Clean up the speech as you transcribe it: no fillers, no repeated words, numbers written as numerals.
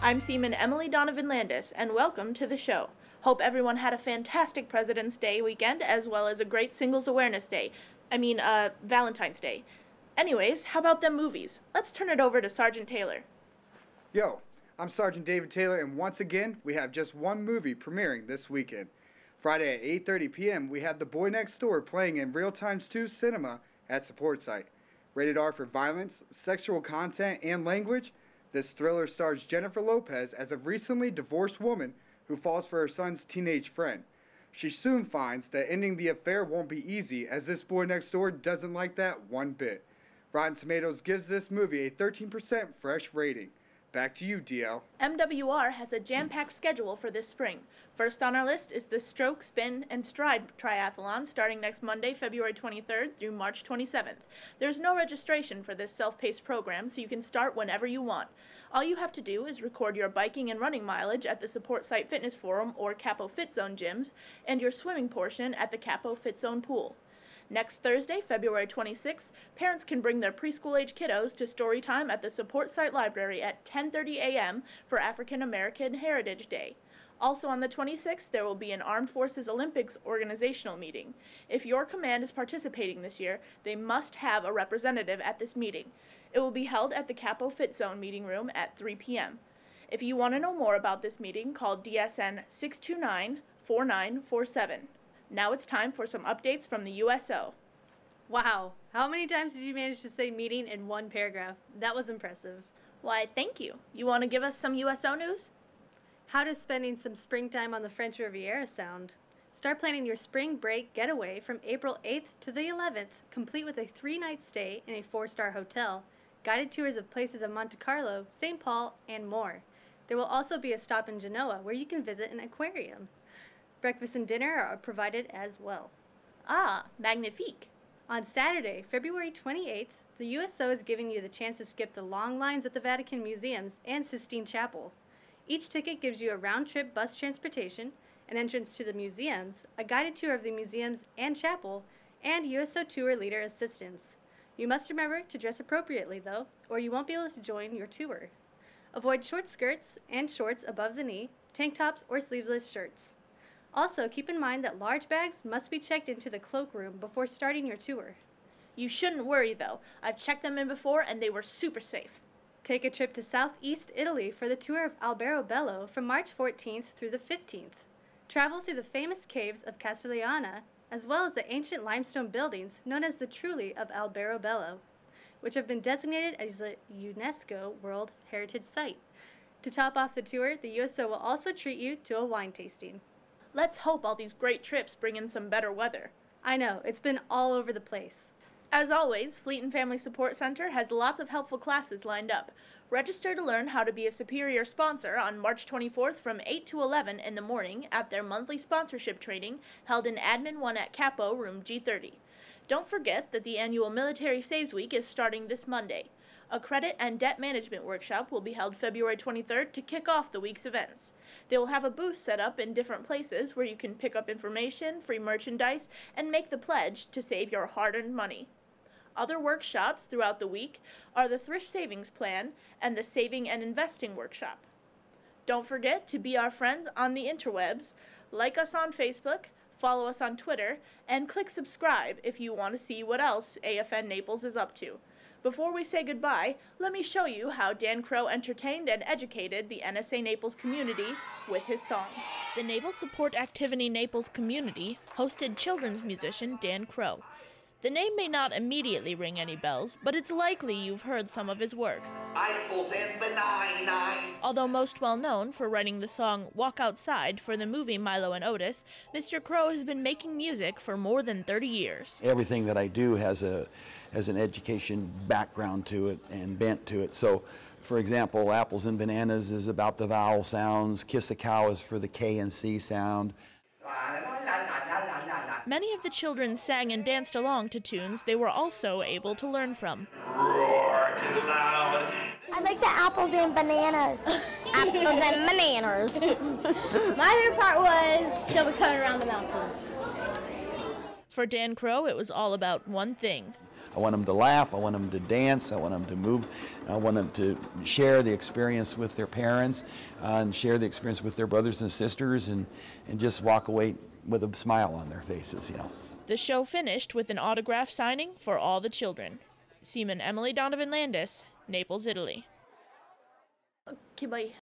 I'm Seaman Emily Donovan Landis, and welcome to the show. Hope everyone had a fantastic President's Day weekend, as well as a great Singles Awareness Day. Valentine's Day. Anyways, how about them movies? Let's turn it over to Sergeant Taylor. Yo, I'm Sergeant David Taylor, and once again, we have just one movie premiering this weekend. Friday at 8:30 p.m., we have The Boy Next Door playing in Real Times 2 Cinema at Support Site. Rated R for violence, sexual content, and language, this thriller stars Jennifer Lopez as a recently divorced woman who falls for her son's teenage friend. She soon finds that ending the affair won't be easy, as this boy next door doesn't like that one bit. Rotten Tomatoes gives this movie a 13% fresh rating. Back to you, DL. MWR has a jam-packed schedule for this spring. First on our list is the Stroke, Spin, and Stride Triathlon starting next Monday, February 23rd through March 27th. There's no registration for this self-paced program, so you can start whenever you want. All you have to do is record your biking and running mileage at the Support Site Fitness Forum or Capo Fit Zone gyms, and your swimming portion at the Capo Fit Zone pool. Next Thursday, February 26th, parents can bring their preschool-age kiddos to story time at the Support Site Library at 10:30 a.m. for African American Heritage Day. Also on the 26th, there will be an Armed Forces Olympics organizational meeting. If your command is participating this year, they must have a representative at this meeting. It will be held at the Capo Fit Zone meeting room at 3 p.m. If you want to know more about this meeting, call DSN 629-4947. Now it's time for some updates from the USO. Wow, how many times did you manage to say meeting in one paragraph? That was impressive. Why, thank you. You want to give us some USO news? How does spending some springtime on the French Riviera sound? Start planning your spring break getaway from April 8th to the 11th, complete with a 3-night stay in a 4-star hotel, guided tours of places of Monte Carlo, St. Paul, and more. There will also be a stop in Genoa where you can visit an aquarium. Breakfast and dinner are provided as well. Ah, magnifique. On Saturday, February 28th, the USO is giving you the chance to skip the long lines at the Vatican Museums and Sistine Chapel. Each ticket gives you a round-trip bus transportation, an entrance to the museums, a guided tour of the museums and chapel, and USO tour leader assistance. You must remember to dress appropriately, though, or you won't be able to join your tour. Avoid short skirts and shorts above the knee, tank tops, or sleeveless shirts. Also, keep in mind that large bags must be checked into the cloakroom before starting your tour. You shouldn't worry, though. I've checked them in before, and they were super safe. Take a trip to southeast Italy for the tour of Alberobello from March 14th through the 15th. Travel through the famous caves of Castigliana, as well as the ancient limestone buildings known as the Trulli of Alberobello, which have been designated as a UNESCO World Heritage Site. To top off the tour, the USO will also treat you to a wine tasting. Let's hope all these great trips bring in some better weather. I know, it's been all over the place. As always, Fleet and Family Support Center has lots of helpful classes lined up. Register to learn how to be a superior sponsor on March 24th from 8 to 11 in the morning at their monthly sponsorship training held in Admin 1 at Capo, room G30. Don't forget that the annual Military Saves Week is starting this Monday. A credit and debt management workshop will be held February 23rd to kick off the week's events. They will have a booth set up in different places where you can pick up information, free merchandise, and make the pledge to save your hard-earned money. Other workshops throughout the week are the Thrift Savings Plan and the Saving and Investing Workshop. Don't forget to be our friends on the interwebs, like us on Facebook, follow us on Twitter, and click subscribe if you want to see what else AFN Naples is up to. Before we say goodbye, let me show you how Dan Crow entertained and educated the NSA Naples community with his songs. The Naval Support Activity Naples community hosted children's musician Dan Crow. The name may not immediately ring any bells, but it's likely you've heard some of his work. Apples and bananas. Although most well known for writing the song Walk Outside for the movie Milo and Otis, Mr. Crow has been making music for more than 30 years. Everything that I do has an education background to it and bent to it. So, for example, Apples and Bananas is about the vowel sounds, Kiss a Cow is for the K and C sound. Many of the children sang and danced along to tunes they were also able to learn from. Roar too loud. I like the apples and bananas. Apples and bananas. My favorite part was Shelby coming around the mountain. For Dan Crow, it was all about one thing. I want them to laugh, I want them to dance, I want them to move, I want them to share the experience with their parents and share the experience with their brothers and sisters and just walk away with a smile on their faces, you know. The show finished with an autograph signing for all the children. Seaman Emily Donovan Landis, Naples, Italy. Okay, bye.